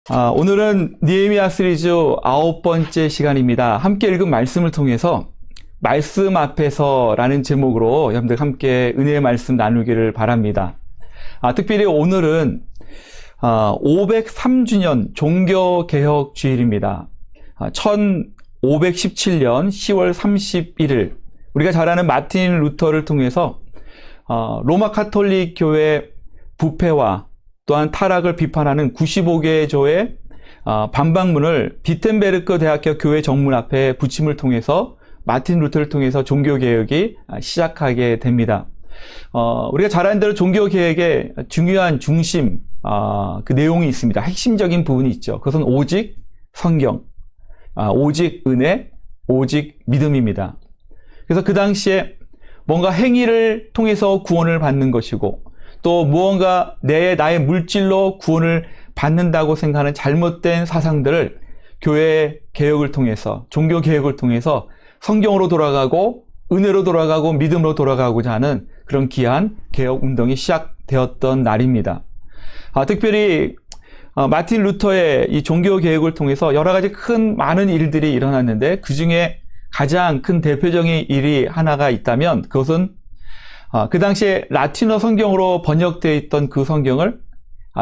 오늘은 느헤미야 시리즈 9번째 시간입니다. 함께 읽은 말씀을 통해서 말씀 앞에서라는 제목으로 여러분들 함께 은혜의 말씀 나누기를 바랍니다. 특별히 오늘은 503주년 종교개혁 주일입니다. 1517년 10월 31일 우리가 잘 아는 마틴 루터를 통해서 로마 카톨릭 교회 부패와 또한 타락을 비판하는 95개 조의 반박문을 비텐베르크 대학교 교회 정문 앞에 붙임을 통해서 마틴 루터를 통해서 종교개혁이 시작하게 됩니다. 우리가 잘 아는 대로 종교개혁의 중요한 중심, 그 내용이 있습니다. 핵심적인 부분이 있죠. 그것은 오직 성경, 오직 은혜, 오직 믿음입니다. 그래서 그 당시에 뭔가 행위를 통해서 구원을 받는 것이고 또 무언가 나의 물질로 구원을 받는다고 생각하는 잘못된 사상들을 교회 개혁을 통해서, 종교 개혁을 통해서 성경으로 돌아가고 은혜로 돌아가고 믿음으로 돌아가고자 하는 그런 귀한 개혁 운동이 시작되었던 날입니다. 특별히 마틴 루터의 이 종교 개혁을 통해서 여러 가지 많은 일들이 일어났는데 그 중에 가장 큰 대표적인 일이 하나가 있다면 그것은 그 당시에 라틴어 성경으로 번역되어 있던 그 성경을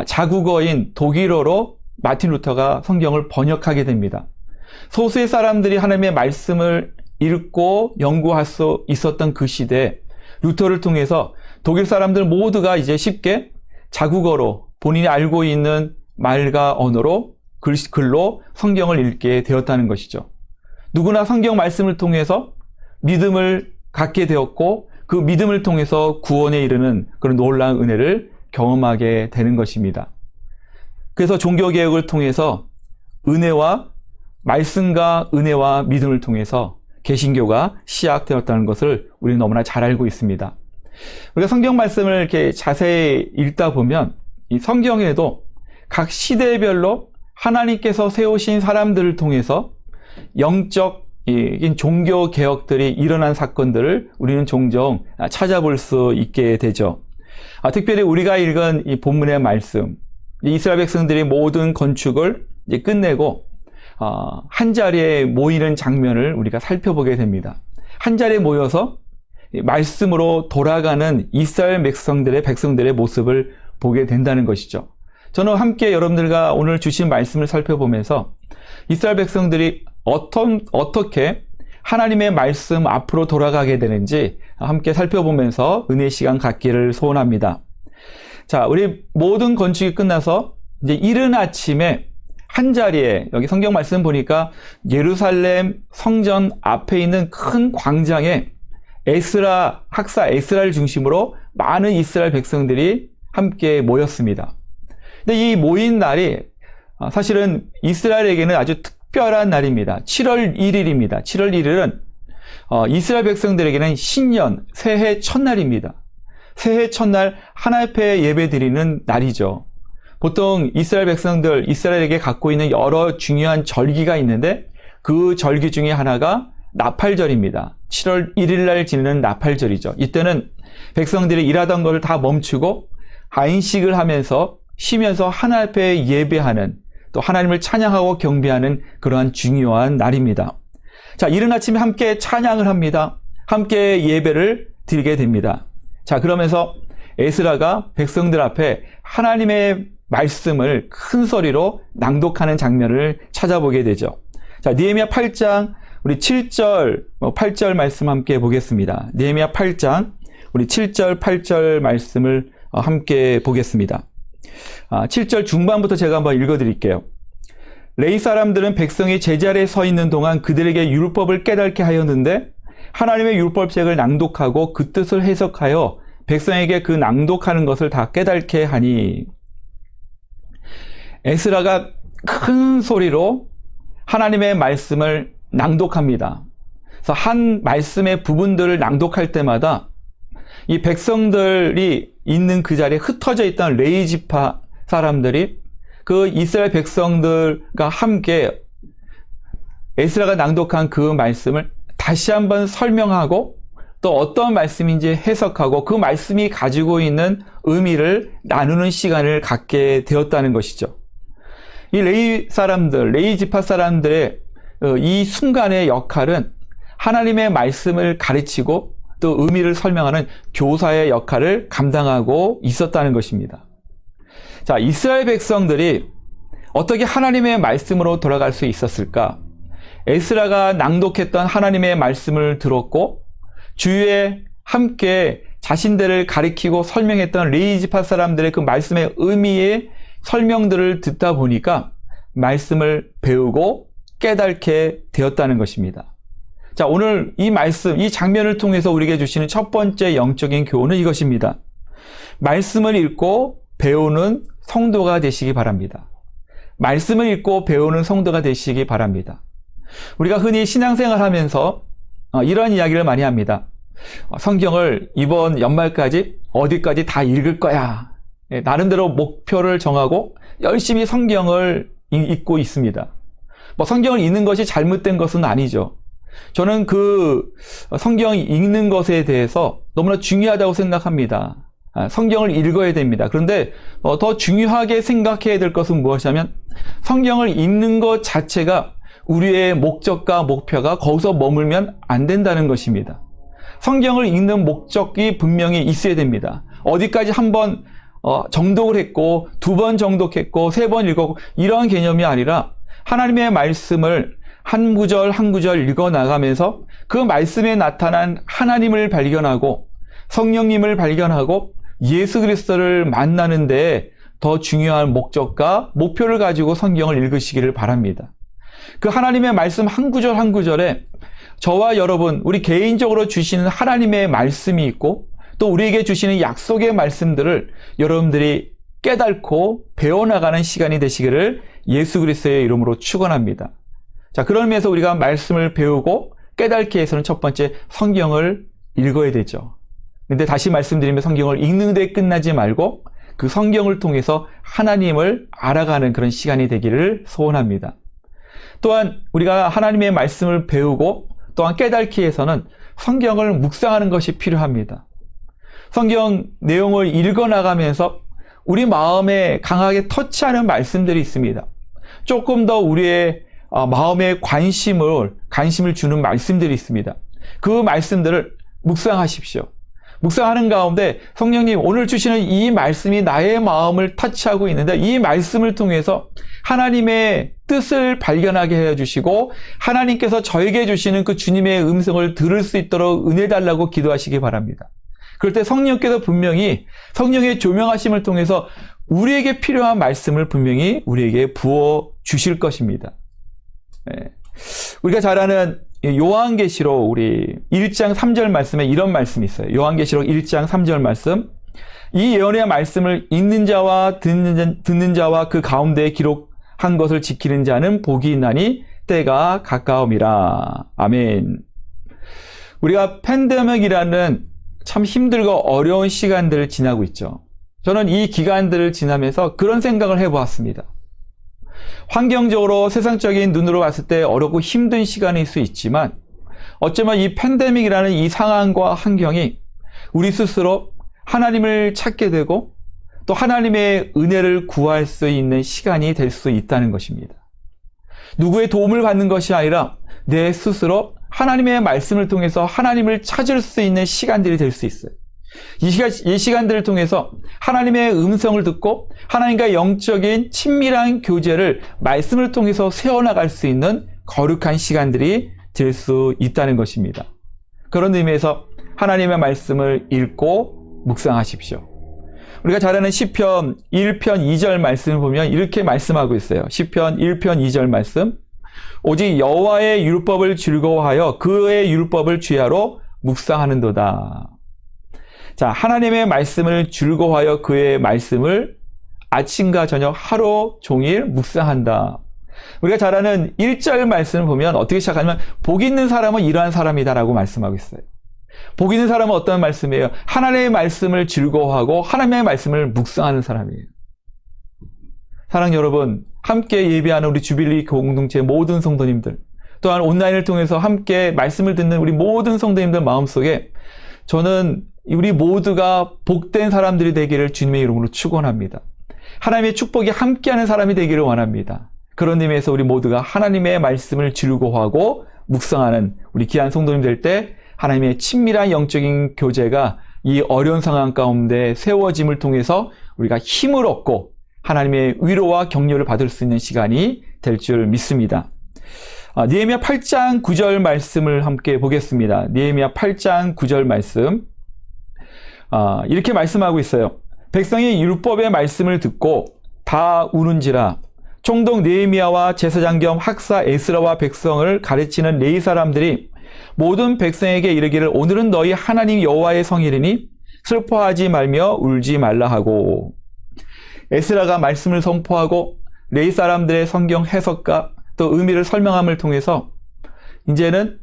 자국어인 독일어로 마틴 루터가 성경을 번역하게 됩니다. 소수의 사람들이 하나님의 말씀을 읽고 연구할 수 있었던 그 시대에 루터를 통해서 독일 사람들 모두가 이제 쉽게 자국어로 본인이 알고 있는 말과 언어로 글로 성경을 읽게 되었다는 것이죠. 누구나 성경 말씀을 통해서 믿음을 갖게 되었고 그 믿음을 통해서 구원에 이르는 그런 놀라운 은혜를 경험하게 되는 것입니다. 그래서 종교개혁을 통해서 은혜와 말씀과 은혜와 믿음을 통해서 개신교가 시작되었다는 것을 우리는 너무나 잘 알고 있습니다. 우리가 성경 말씀을 이렇게 자세히 읽다 보면 이 성경에도 각 시대별로 하나님께서 세우신 사람들을 통해서 영적 종교 개혁들이 일어난 사건들을 우리는 종종 찾아볼 수 있게 되죠. 특별히 우리가 읽은 이 본문의 말씀, 이스라엘 백성들이 모든 건축을 이제 끝내고 한 자리에 모이는 장면을 우리가 살펴보게 됩니다. 한 자리에 모여서 말씀으로 돌아가는 이스라엘 백성들의 모습을 보게 된다는 것이죠. 저는 함께 여러분들과 오늘 주신 말씀을 살펴보면서 이스라엘 백성들이 어떻게 하나님의 말씀 앞으로 돌아가게 되는지 함께 살펴보면서 은혜의 시간 갖기를 소원합니다. 자, 우리 모든 건축이 끝나서 이제 이른 아침에 한 자리에, 여기 성경 말씀 보니까 예루살렘 성전 앞에 있는 큰 광장에 학사 에스라를 중심으로 많은 이스라엘 백성들이 함께 모였습니다. 근데 이 모인 날이 사실은 이스라엘에게는 아주 특별한 날입니다. 7월 1일입니다. 7월 1일은 이스라엘 백성들에게는 신년, 새해 첫날입니다. 새해 첫날 하나님 앞에 예배 드리는 날이죠. 보통 이스라엘 백성들, 이스라엘에게 갖고 있는 여러 중요한 절기가 있는데 그 절기 중에 하나가 나팔절입니다. 7월 1일 날 지내는 나팔절이죠. 이때는 백성들이 일하던 것을 다 멈추고 안식을 하면서 쉬면서 하나님 앞에 예배하는, 또 하나님을 찬양하고 경배하는 그러한 중요한 날입니다. 자, 이른 아침에 함께 찬양을 합니다. 함께 예배를 드리게 됩니다. 자, 그러면서 에스라가 백성들 앞에 하나님의 말씀을 큰 소리로 낭독하는 장면을 찾아보게 되죠. 자, 느헤미야 8장 우리 7절, 8절 말씀 함께 보겠습니다. 느헤미야 8장 우리 7절, 8절 말씀을 함께 보겠습니다. 7절 중반부터 제가 한번 읽어드릴게요. 레위 사람들은 백성이 제자리에 서 있는 동안 그들에게 율법을 깨닫게 하였는데 하나님의 율법책을 낭독하고 그 뜻을 해석하여 백성에게 그 낭독하는 것을 다 깨닫게 하니. 에스라가 큰 소리로 하나님의 말씀을 낭독합니다. 그래서 한 말씀의 부분들을 낭독할 때마다 이 백성들이 있는 그 자리에 흩어져 있던 레위 지파 사람들이 그 이스라엘 백성들과 함께 에스라가 낭독한 그 말씀을 다시 한번 설명하고 또 어떤 말씀인지 해석하고 그 말씀이 가지고 있는 의미를 나누는 시간을 갖게 되었다는 것이죠. 이 레위 사람들, 레위 지파 사람들의 이 순간의 역할은 하나님의 말씀을 가르치고 또 의미를 설명하는 교사의 역할을 감당하고 있었다는 것입니다. 자, 이스라엘 백성들이 어떻게 하나님의 말씀으로 돌아갈 수 있었을까? 에스라가 낭독했던 하나님의 말씀을 들었고 주위에 함께 자신들을 가리키고 설명했던 레위 지파 사람들의 그 말씀의 의미의 설명들을 듣다 보니까 말씀을 배우고 깨닫게 되었다는 것입니다. 자, 오늘 이 말씀, 이 장면을 통해서 우리에게 주시는 첫 번째 영적인 교훈은 이것입니다. 말씀을 읽고 배우는 성도가 되시기 바랍니다. 말씀을 읽고 배우는 성도가 되시기 바랍니다. 우리가 흔히 신앙생활 하면서 이런 이야기를 많이 합니다. 성경을 이번 연말까지 어디까지 다 읽을 거야. 나름대로 목표를 정하고 열심히 성경을 읽고 있습니다. 성경을 읽는 것이 잘못된 것은 아니죠. 저는 그 성경 읽는 것에 대해서 너무나 중요하다고 생각합니다. 성경을 읽어야 됩니다. 그런데 더 중요하게 생각해야 될 것은 무엇이냐면 성경을 읽는 것 자체가 우리의 목적과 목표가 거기서 머물면 안 된다는 것입니다. 성경을 읽는 목적이 분명히 있어야 됩니다. 어디까지 한번 정독을 했고 2번 정독했고 3번 읽었고 이런 개념이 아니라 하나님의 말씀을 한 구절 한 구절 읽어나가면서 그 말씀에 나타난 하나님을 발견하고 성령님을 발견하고 예수 그리스도를 만나는 데 더 중요한 목적과 목표를 가지고 성경을 읽으시기를 바랍니다. 그 하나님의 말씀 한 구절 한 구절에 저와 여러분, 우리 개인적으로 주시는 하나님의 말씀이 있고 또 우리에게 주시는 약속의 말씀들을 여러분들이 깨닫고 배워나가는 시간이 되시기를 예수 그리스도의 이름으로 축원합니다. 자, 그런 의미에서 우리가 말씀을 배우고 깨닫기 위해서는 첫 번째 성경을 읽어야 되죠. 근데 다시 말씀드리면 성경을 읽는 데 끝나지 말고 그 성경을 통해서 하나님을 알아가는 그런 시간이 되기를 소원합니다. 또한 우리가 하나님의 말씀을 배우고 또한 깨닫기 위해서는 성경을 묵상하는 것이 필요합니다. 성경 내용을 읽어나가면서 우리 마음에 강하게 터치하는 말씀들이 있습니다. 조금 더 우리의 마음에 관심을 주는 말씀들이 있습니다. 그 말씀들을 묵상하십시오. 묵상하는 가운데 성령님 오늘 주시는 이 말씀이 나의 마음을 터치하고 있는데 이 말씀을 통해서 하나님의 뜻을 발견하게 해주시고 하나님께서 저에게 주시는 그 주님의 음성을 들을 수 있도록 은혜 달라고 기도하시기 바랍니다. 그럴 때 성령께서 분명히 성령의 조명하심을 통해서 우리에게 필요한 말씀을 분명히 우리에게 부어 주실 것입니다. 우리가 잘 아는 요한계시록 우리 1장 3절 말씀에 이런 말씀이 있어요. 요한계시록 1장 3절 말씀. 이 예언의 말씀을 읽는 자와 듣는 자와 그 가운데에 기록한 것을 지키는 자는 복이 있나니 때가 가까움이라. 아멘. 우리가 팬데믹이라는 참 힘들고 어려운 시간들을 지나고 있죠. 저는 이 기간들을 지나면서 그런 생각을 해보았습니다. 환경적으로 세상적인 눈으로 봤을 때 어렵고 힘든 시간일 수 있지만 어쩌면 이 팬데믹이라는 이 상황과 환경이 우리 스스로 하나님을 찾게 되고 또 하나님의 은혜를 구할 수 있는 시간이 될 수 있다는 것입니다. 누구의 도움을 받는 것이 아니라 내 스스로 하나님의 말씀을 통해서 하나님을 찾을 수 있는 시간들이 될 수 있어요. 이 시간들을 통해서 하나님의 음성을 듣고 하나님과 영적인 친밀한 교제를 말씀을 통해서 세워나갈 수 있는 거룩한 시간들이 될 수 있다는 것입니다. 그런 의미에서 하나님의 말씀을 읽고 묵상하십시오. 우리가 잘 아는 시편 1편 2절 말씀을 보면 이렇게 말씀하고 있어요. 시편 1편 2절 말씀. 오직 여호와의 율법을 즐거워하여 그의 율법을 주야로 묵상하는도다. 자, 하나님의 말씀을 즐거워하여 그의 말씀을 아침과 저녁 하루 종일 묵상한다. 우리가 잘 아는 1절 말씀을 보면 어떻게 시작하냐면 복 있는 사람은 이러한 사람이다라고 말씀하고 있어요. 복 있는 사람은 어떤 말씀이에요? 하나님의 말씀을 즐거워하고 하나님의 말씀을 묵상하는 사람이에요. 사랑하는 여러분, 함께 예배하는 우리 주빌리 공동체 모든 성도님들, 또한 온라인을 통해서 함께 말씀을 듣는 우리 모든 성도님들 마음속에 저는 우리 모두가 복된 사람들이 되기를 주님의 이름으로 축원합니다. 하나님의 축복이 함께하는 사람이 되기를 원합니다. 그런 의미에서 우리 모두가 하나님의 말씀을 즐거워하고 묵상하는 우리 귀한 성도님 될 때 하나님의 친밀한 영적인 교제가 이 어려운 상황 가운데 세워짐을 통해서 우리가 힘을 얻고 하나님의 위로와 격려를 받을 수 있는 시간이 될 줄 믿습니다. 느헤미야 8장 9절 말씀을 함께 보겠습니다. 느헤미야 8장 9절 말씀 이렇게 말씀하고 있어요. 백성이 율법의 말씀을 듣고 다 우는지라. 총독 느헤미야와 제사장 겸 학사 에스라와 백성을 가르치는 레위 사람들이 모든 백성에게 이르기를 오늘은 너희 하나님 여호와의 성일이니 슬퍼하지 말며 울지 말라 하고, 에스라가 말씀을 선포하고 레위 사람들의 성경 해석과 또 의미를 설명함을 통해서 이제는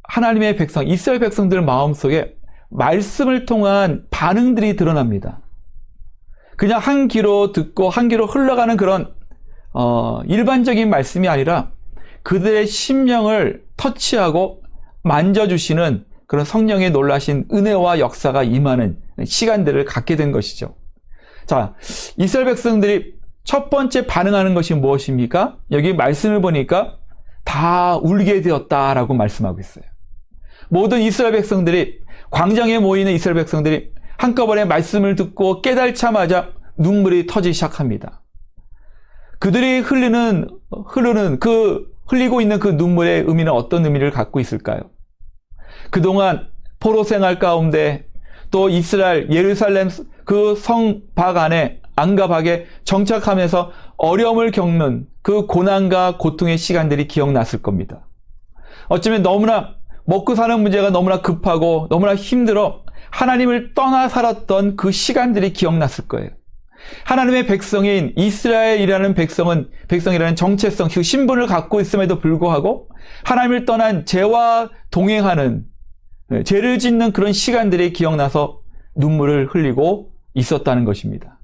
하나님의 백성, 이스라엘 백성들 마음속에 말씀을 통한 반응들이 드러납니다. 그냥 한 귀로 듣고 한 귀로 흘러가는 그런 일반적인 말씀이 아니라 그들의 심령을 터치하고 만져주시는 그런 성령의 놀라신 은혜와 역사가 임하는 시간들을 갖게 된 것이죠. 자, 이스라엘 백성들이 첫 번째 반응하는 것이 무엇입니까? 여기 말씀을 보니까 다 울게 되었다라고 말씀하고 있어요. 모든 이스라엘 백성들이, 광장에 모이는 이스라엘 백성들이 한꺼번에 말씀을 듣고 깨달자마자 눈물이 터지기 시작합니다. 그들이 흘리고 있는 그 눈물의 의미는 어떤 의미를 갖고 있을까요? 그동안 포로 생활 가운데 또 이스라엘 예루살렘 그 성박 안에 안과 밖에 정착하면서 어려움을 겪는 그 고난과 고통의 시간들이 기억났을 겁니다. 어쩌면 너무나 먹고 사는 문제가 너무나 급하고 너무나 힘들어 하나님을 떠나 살았던 그 시간들이 기억났을 거예요. 하나님의 백성인 이스라엘이라는 백성이라는 정체성, 그 신분을 갖고 있음에도 불구하고 하나님을 떠난 죄와 동행하는, 죄를 짓는 그런 시간들이 기억나서 눈물을 흘리고 있었다는 것입니다.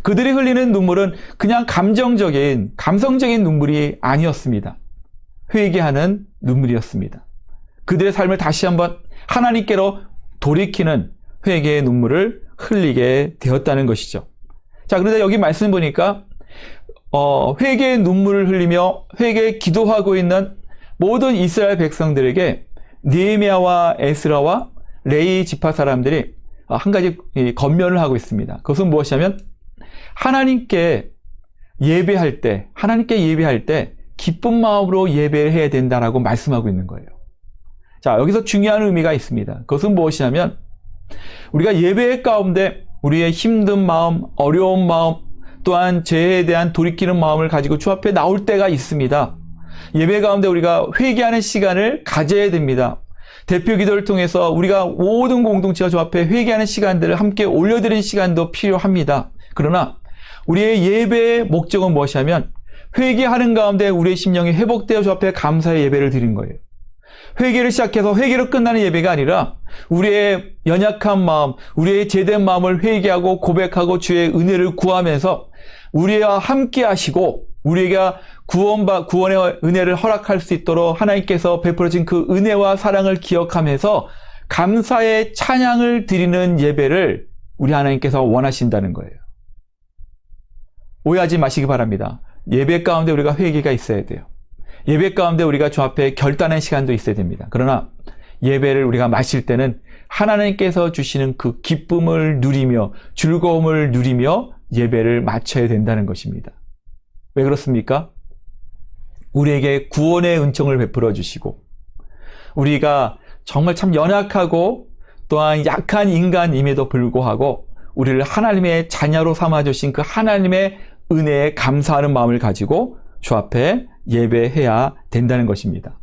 그들이 흘리는 눈물은 그냥 감성적인 눈물이 아니었습니다. 회개하는 눈물이었습니다. 그들의 삶을 다시 한번 하나님께로 돌이키는 회개의 눈물을 흘리게 되었다는 것이죠. 자, 그런데 여기 말씀 보니까 회개의 눈물을 흘리며 회개에 기도하고 있는 모든 이스라엘 백성들에게 느헤미야와 에스라와 레위 지파 사람들이 한 가지 권면을 하고 있습니다. 그것은 무엇이냐면 하나님께 예배할 때 기쁜 마음으로 예배를 해야 된다라고 말씀하고 있는 거예요. 자, 여기서 중요한 의미가 있습니다. 그것은 무엇이냐면 우리가 예배 가운데 우리의 힘든 마음, 어려운 마음, 또한 죄에 대한 돌이키는 마음을 가지고 주 앞에 나올 때가 있습니다. 예배 가운데 우리가 회개하는 시간을 가져야 됩니다. 대표 기도를 통해서 우리가 모든 공동체가 주 앞에 회개하는 시간들을 함께 올려드리는 시간도 필요합니다. 그러나 우리의 예배의 목적은 무엇이냐면 회개하는 가운데 우리의 심령이 회복되어 주 앞에 감사의 예배를 드린 거예요. 회개를 시작해서 회개로 끝나는 예배가 아니라 우리의 연약한 마음, 우리의 죄된 마음을 회개하고 고백하고 주의 은혜를 구하면서 우리와 함께 하시고 우리에게 구원의 은혜를 허락할 수 있도록 하나님께서 베풀어진 그 은혜와 사랑을 기억하면서 감사의 찬양을 드리는 예배를 우리 하나님께서 원하신다는 거예요. 오해하지 마시기 바랍니다. 예배 가운데 우리가 회개가 있어야 돼요. 예배 가운데 우리가 주 앞에 결단의 시간도 있어야 됩니다. 그러나 예배를 우리가 마칠 때는 하나님께서 주시는 그 기쁨을 누리며 즐거움을 누리며 예배를 마쳐야 된다는 것입니다. 왜 그렇습니까? 우리에게 구원의 은총을 베풀어 주시고 우리가 정말 참 연약하고 또한 약한 인간임에도 불구하고 우리를 하나님의 자녀로 삼아주신 그 하나님의 은혜에 감사하는 마음을 가지고 주 앞에 예배해야 된다는 것입니다.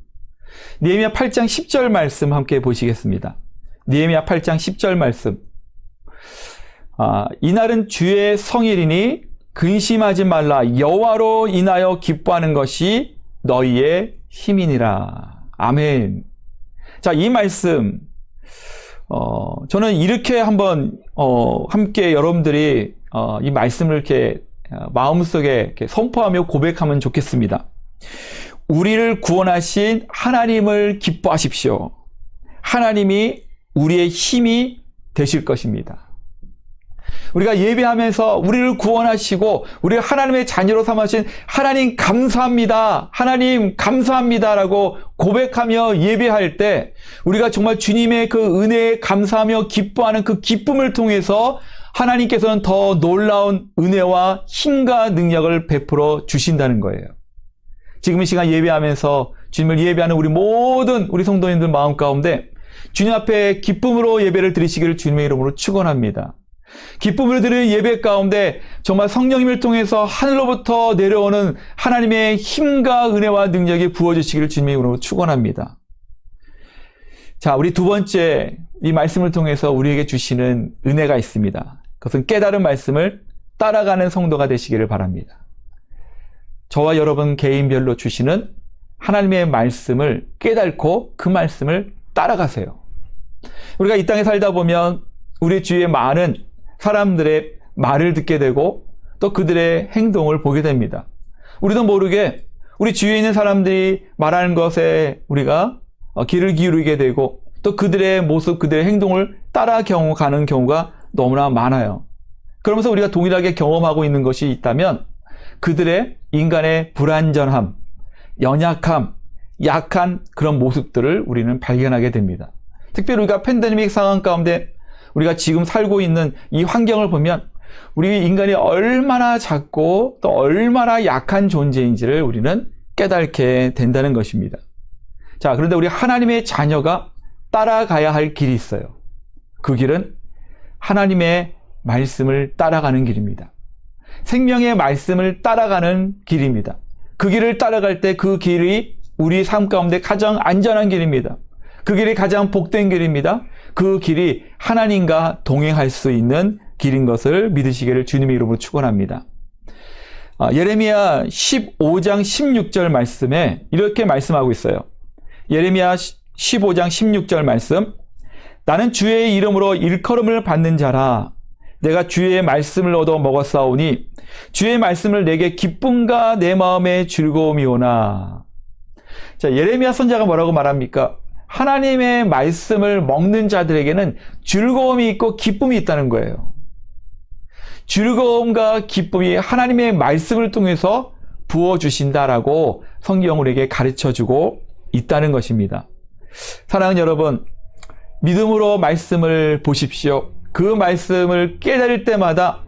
느헤미야 8장 10절 말씀 함께 보시겠습니다. 느헤미야 8장 10절 말씀. 이날은 주의 성일이니 근심하지 말라. 여호와로 인하여 기뻐하는 것이 너희의 힘이니라. 아멘. 자, 이 말씀 저는 이렇게 한번 함께 여러분들이 이 말씀을 이렇게 마음속에 이렇게 선포하며 고백하면 좋겠습니다. 우리를 구원하신 하나님을 기뻐하십시오. 하나님이 우리의 힘이 되실 것입니다. 우리가 예배하면서 우리를 구원하시고 우리를 하나님의 자녀로 삼으신 하나님 감사합니다. 하나님 감사합니다라고 고백하며 예배할 때 우리가 정말 주님의 그 은혜에 감사하며 기뻐하는 그 기쁨을 통해서 하나님께서는 더 놀라운 은혜와 힘과 능력을 베풀어 주신다는 거예요. 지금 이 시간 예배하면서 주님을 예배하는 우리 모든 우리 성도님들 마음 가운데 주님 앞에 기쁨으로 예배를 드리시기를 주님의 이름으로 축원합니다. 기쁨으로 드리는 예배 가운데 정말 성령님을 통해서 하늘로부터 내려오는 하나님의 힘과 은혜와 능력이 부어주시기를 주님의 이름으로 축원합니다. 자, 우리 두 번째 이 말씀을 통해서 우리에게 주시는 은혜가 있습니다. 그것은 깨달은 말씀을 따라가는 성도가 되시기를 바랍니다. 저와 여러분 개인별로 주시는 하나님의 말씀을 깨닫고 그 말씀을 따라가세요. 우리가 이 땅에 살다 보면 우리 주위에 많은 사람들의 말을 듣게 되고 또 그들의 행동을 보게 됩니다. 우리도 모르게 우리 주위에 있는 사람들이 말하는 것에 우리가 귀를 기울이게 되고 또 그들의 모습, 그들의 행동을 따라 가는 경우가 너무나 많아요. 그러면서 우리가 동일하게 경험하고 있는 것이 있다면 그들의 인간의 불완전함, 연약함, 약한 그런 모습들을 우리는 발견하게 됩니다. 특별히 우리가 팬데믹 상황 가운데 우리가 지금 살고 있는 이 환경을 보면 우리 인간이 얼마나 작고 또 얼마나 약한 존재인지를 우리는 깨닫게 된다는 것입니다. 자, 그런데 우리 하나님의 자녀가 따라가야 할 길이 있어요. 그 길은 하나님의 말씀을 따라가는 길입니다. 생명의 말씀을 따라가는 길입니다. 그 길을 따라갈 때 그 길이 우리 삶 가운데 가장 안전한 길입니다. 그 길이 가장 복된 길입니다. 그 길이 하나님과 동행할 수 있는 길인 것을 믿으시기를 주님의 이름으로 축원합니다. 예레미야 15장 16절 말씀에 이렇게 말씀하고 있어요. 예레미야 15장 16절 말씀. 나는 주의 이름으로 일컬음을 받는 자라. 내가 주의 말씀을 얻어 먹었사오니 주의 말씀을 내게 기쁨과 내 마음의 즐거움이오나. 자, 예레미야 선지자가 뭐라고 말합니까? 하나님의 말씀을 먹는 자들에게는 즐거움이 있고 기쁨이 있다는 거예요. 즐거움과 기쁨이 하나님의 말씀을 통해서 부어주신다라고 성경 우리에게 가르쳐주고 있다는 것입니다. 사랑하는 여러분, 믿음으로 말씀을 보십시오. 그 말씀을 깨달을 때마다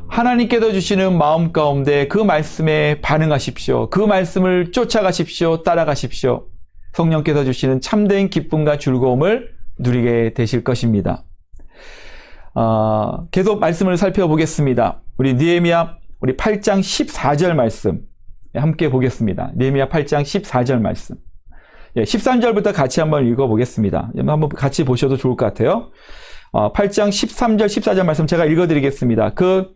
하나님께서 주시는 마음 가운데 그 말씀에 반응하십시오. 그 말씀을 쫓아가십시오. 따라가십시오. 성령께서 주시는 참된 기쁨과 즐거움을 누리게 되실 것입니다. 계속 말씀을 살펴보겠습니다. 우리 느헤미야 8장 14절 말씀 함께 보겠습니다. 느헤미야 8장 14절 말씀. 13절부터 같이 한번 읽어보겠습니다. 한번 같이 보셔도 좋을 것 같아요. 8장 13절 14절 말씀 제가 읽어드리겠습니다. 그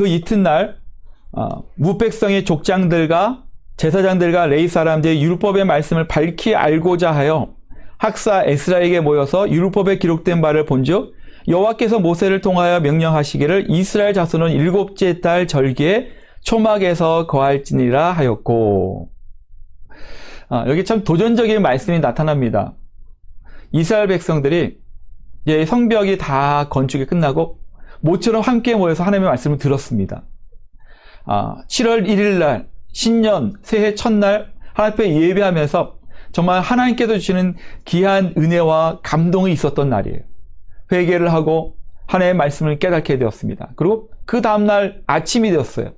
이튿날 무백성의 족장들과 제사장들과 레위 사람들의 율법의 말씀을 밝히 알고자 하여 학사 에스라에게 모여서 율법에 기록된 바를 본즉 여호와께서 모세를 통하여 명령하시기를 이스라엘 자손은 일곱째 달 절기에 초막에서 거할지니라 하였고. 여기 참 도전적인 말씀이 나타납니다. 이스라엘 백성들이 이제 성벽이 다 건축이 끝나고 모처럼 함께 모여서 하나님의 말씀을 들었습니다. 7월 1일 날 신년 새해 첫날 하나님 앞에 예배하면서 정말 하나님께서 주시는 귀한 은혜와 감동이 있었던 날이에요. 회개를 하고 하나님의 말씀을 깨닫게 되었습니다. 그리고 그 다음날 아침이 되었어요.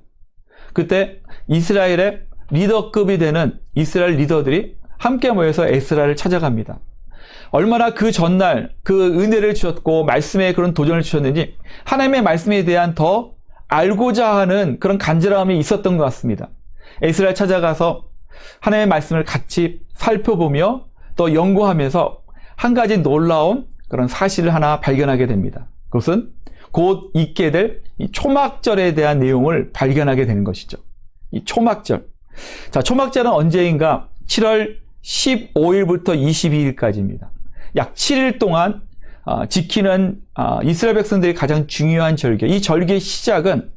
그때 이스라엘의 리더급이 되는 이스라엘 리더들이 함께 모여서 에스라를 찾아갑니다. 얼마나 그 전날 그 은혜를 주셨고 말씀에 그런 도전을 주셨는지 하나님의 말씀에 대한 더 알고자 하는 그런 간절함이 있었던 것 같습니다. 에스라를 찾아가서 하나님의 말씀을 같이 살펴보며 또 연구하면서 한 가지 놀라운 그런 사실을 하나 발견하게 됩니다. 그것은 곧 있게 될 이 초막절에 대한 내용을 발견하게 되는 것이죠. 이 초막절. 자, 초막절은 언제인가? 7월 15일부터 22일까지입니다. 약 7일 동안 지키는 이스라엘 백성들이 가장 중요한 절기. 이 절기의 시작은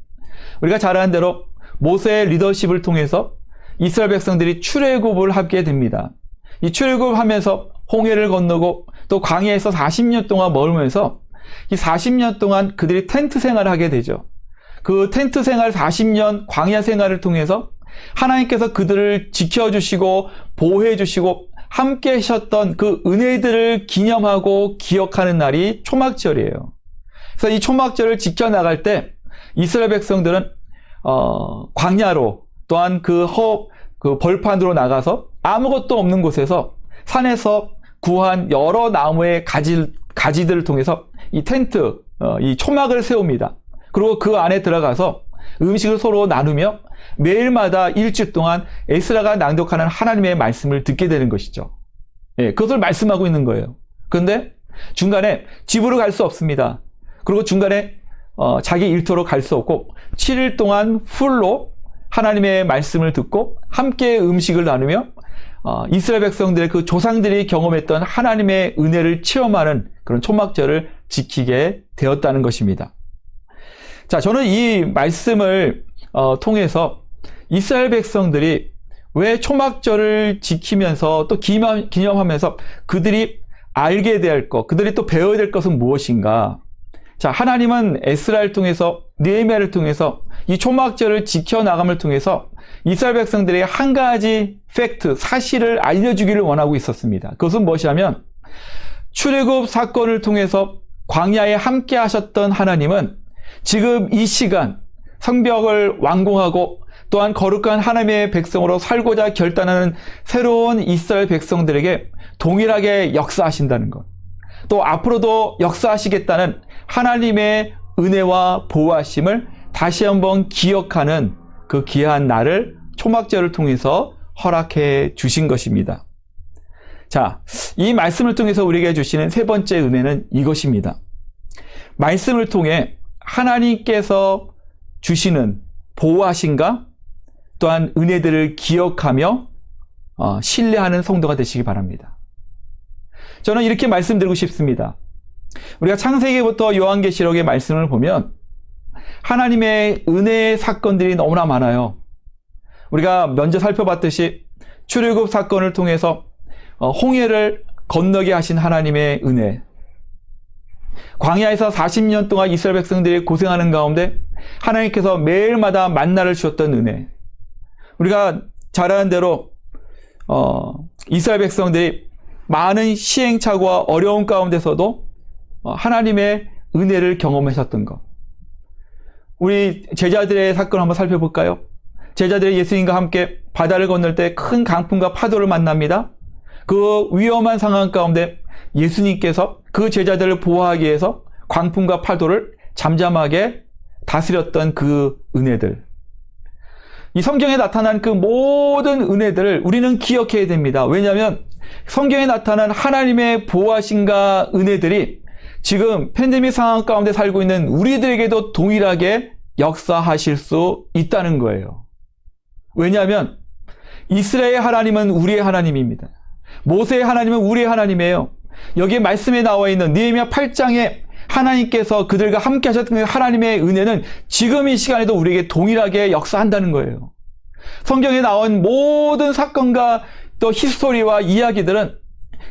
우리가 잘 아는 대로 모세의 리더십을 통해서 이스라엘 백성들이 출애굽을 하게 됩니다. 이 출애굽을 하면서 홍해를 건너고 또 광야에서 40년 동안 머물면서 이 40년 동안 그들이 텐트 생활을 하게 되죠. 그 텐트 생활 40년 광야 생활을 통해서 하나님께서 그들을 지켜주시고 보호해주시고 함께 하셨던 그 은혜들을 기념하고 기억하는 날이 초막절이에요. 그래서 이 초막절을 지켜나갈 때 이스라엘 백성들은 광야로 또한 그 벌판으로 나가서 아무것도 없는 곳에서 산에서 구한 여러 나무의 가지들을 통해서 이 텐트, 이 초막을 세웁니다. 그리고 그 안에 들어가서 음식을 서로 나누며 매일마다 일주일 동안 에스라가 낭독하는 하나님의 말씀을 듣게 되는 것이죠. 예, 그것을 말씀하고 있는 거예요. 그런데 중간에 집으로 갈 수 없습니다. 그리고 중간에 자기 일터로 갈 수 없고 7일 동안 풀로 하나님의 말씀을 듣고 함께 음식을 나누며 이스라엘 백성들의 그 조상들이 경험했던 하나님의 은혜를 체험하는 그런 초막절을 지키게 되었다는 것입니다. 자, 저는 이 말씀을 통해서 이스라엘 백성들이 왜 초막절을 지키면서 또 기념하면서 그들이 알게 될 것, 그들이 또 배워야 될 것은 무엇인가? 자, 하나님은 에스라를 통해서, 느헤미야를 통해서 이 초막절을 지켜나감을 통해서 이스라엘 백성들에게 한 가지 팩트, 사실을 알려주기를 원하고 있었습니다. 그것은 무엇이냐면 출애굽 사건을 통해서 광야에 함께 하셨던 하나님은 지금 이 시간 성벽을 완공하고 또한 거룩한 하나님의 백성으로 살고자 결단하는 새로운 이스라엘 백성들에게 동일하게 역사하신다는 것. 또 앞으로도 역사하시겠다는 하나님의 은혜와 보호하심을 다시 한번 기억하는 그 귀한 날을 초막절을 통해서 허락해 주신 것입니다. 자, 이 말씀을 통해서 우리에게 주시는 세 번째 은혜는 이것입니다. 말씀을 통해 하나님께서 주시는 보호하심과 또한 은혜들을 기억하며 신뢰하는 성도가 되시기 바랍니다. 저는 이렇게 말씀드리고 싶습니다. 우리가 창세기부터 요한계시록의 말씀을 보면 하나님의 은혜의 사건들이 너무나 많아요. 우리가 먼저 살펴봤듯이 출애굽 사건을 통해서 홍해를 건너게 하신 하나님의 은혜, 광야에서 40년 동안 이스라엘 백성들이 고생하는 가운데 하나님께서 매일마다 만나를 주셨던 은혜, 우리가 잘 아는 대로 이스라엘 백성들이 많은 시행착오와 어려움 가운데서도 하나님의 은혜를 경험하셨던 것. 우리 제자들의 사건을 한번 살펴볼까요? 제자들이 예수님과 함께 바다를 건널 때 큰 강풍과 파도를 만납니다. 그 위험한 상황 가운데 예수님께서 그 제자들을 보호하기 위해서 광풍과 파도를 잠잠하게 다스렸던 그 은혜들. 이 성경에 나타난 그 모든 은혜들을 우리는 기억해야 됩니다. 왜냐하면 성경에 나타난 하나님의 보호하심과 은혜들이 지금 팬데믹 상황 가운데 살고 있는 우리들에게도 동일하게 역사하실 수 있다는 거예요. 왜냐하면 이스라엘의 하나님은 우리의 하나님입니다. 모세의 하나님은 우리의 하나님이에요. 여기에 말씀에 나와 있는 느헤미야 8장에 하나님께서 그들과 함께 하셨던 하나님의 은혜는 지금 이 시간에도 우리에게 동일하게 역사한다는 거예요. 성경에 나온 모든 사건과 또 히스토리와 이야기들은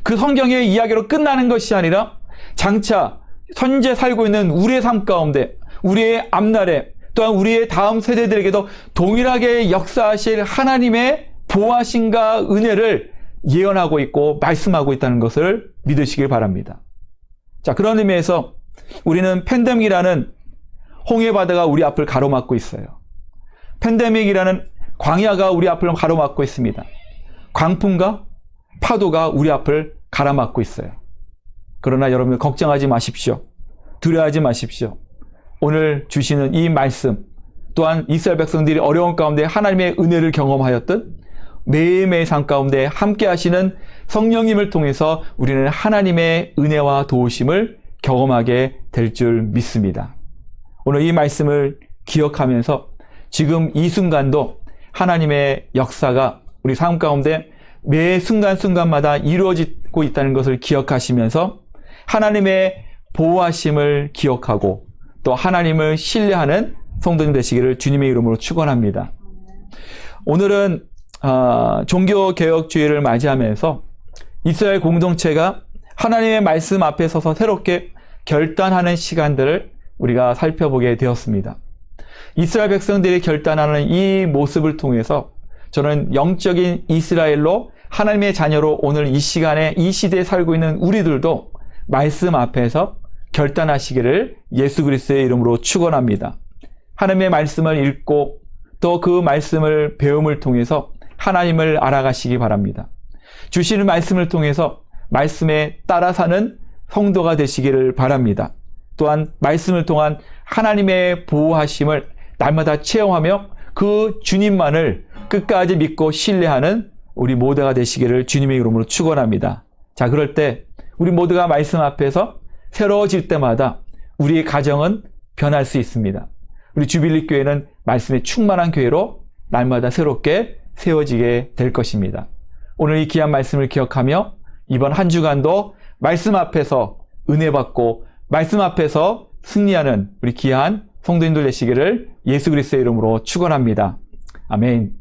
그 성경의 이야기로 끝나는 것이 아니라 장차 현재 살고 있는 우리의 삶 가운데, 우리의 앞날에, 또한 우리의 다음 세대들에게도 동일하게 역사하실 하나님의 보호하심과 은혜를 예언하고 있고 말씀하고 있다는 것을 믿으시길 바랍니다. 자, 그런 의미에서 우리는 팬데믹이라는 홍해바다가 우리 앞을 가로막고 있어요. 팬데믹이라는 광야가 우리 앞을 가로막고 있습니다. 광풍과 파도가 우리 앞을 가로막고 있어요. 그러나 여러분 걱정하지 마십시오. 두려워하지 마십시오. 오늘 주시는 이 말씀, 또한 이스라엘 백성들이 어려운 가운데 하나님의 은혜를 경험하였던 매일매일 삶 가운데 함께 하시는 성령님을 통해서 우리는 하나님의 은혜와 도우심을 경험하게 될 줄 믿습니다. 오늘 이 말씀을 기억하면서 지금 이 순간도 하나님의 역사가 우리 삶 가운데 매 순간순간마다 이루어지고 있다는 것을 기억하시면서 하나님의 보호하심을 기억하고 또 하나님을 신뢰하는 성도님 되시기를 주님의 이름으로 축원합니다. 오늘은 종교개혁주의를 맞이하면서 이스라엘 공동체가 하나님의 말씀 앞에 서서 새롭게 결단하는 시간들을 우리가 살펴보게 되었습니다. 이스라엘 백성들이 결단하는 이 모습을 통해서 저는 영적인 이스라엘로 하나님의 자녀로 오늘 이 시간에 이 시대에 살고 있는 우리들도 말씀 앞에서 결단하시기를 예수 그리스도의 이름으로 축원합니다. 하나님의 말씀을 읽고 또 그 말씀을 배움을 통해서 하나님을 알아가시기 바랍니다. 주시는 말씀을 통해서 말씀에 따라 사는 성도가 되시기를 바랍니다. 또한 말씀을 통한 하나님의 보호하심을 날마다 체험하며 그 주님만을 끝까지 믿고 신뢰하는 우리 모두가 되시기를 주님의 이름으로 축원합니다. 자, 그럴 때 우리 모두가 말씀 앞에서 새로워질 때마다 우리의 가정은 변할 수 있습니다. 우리 주빌리 교회는 말씀에 충만한 교회로 날마다 새롭게 세워지게 될 것입니다. 오늘 이 귀한 말씀을 기억하며 이번 한 주간도 말씀 앞에서 은혜 받고 말씀 앞에서 승리하는 우리 귀한 성도님들 되시기를 예수 그리스도의 이름으로 축원합니다. 아멘.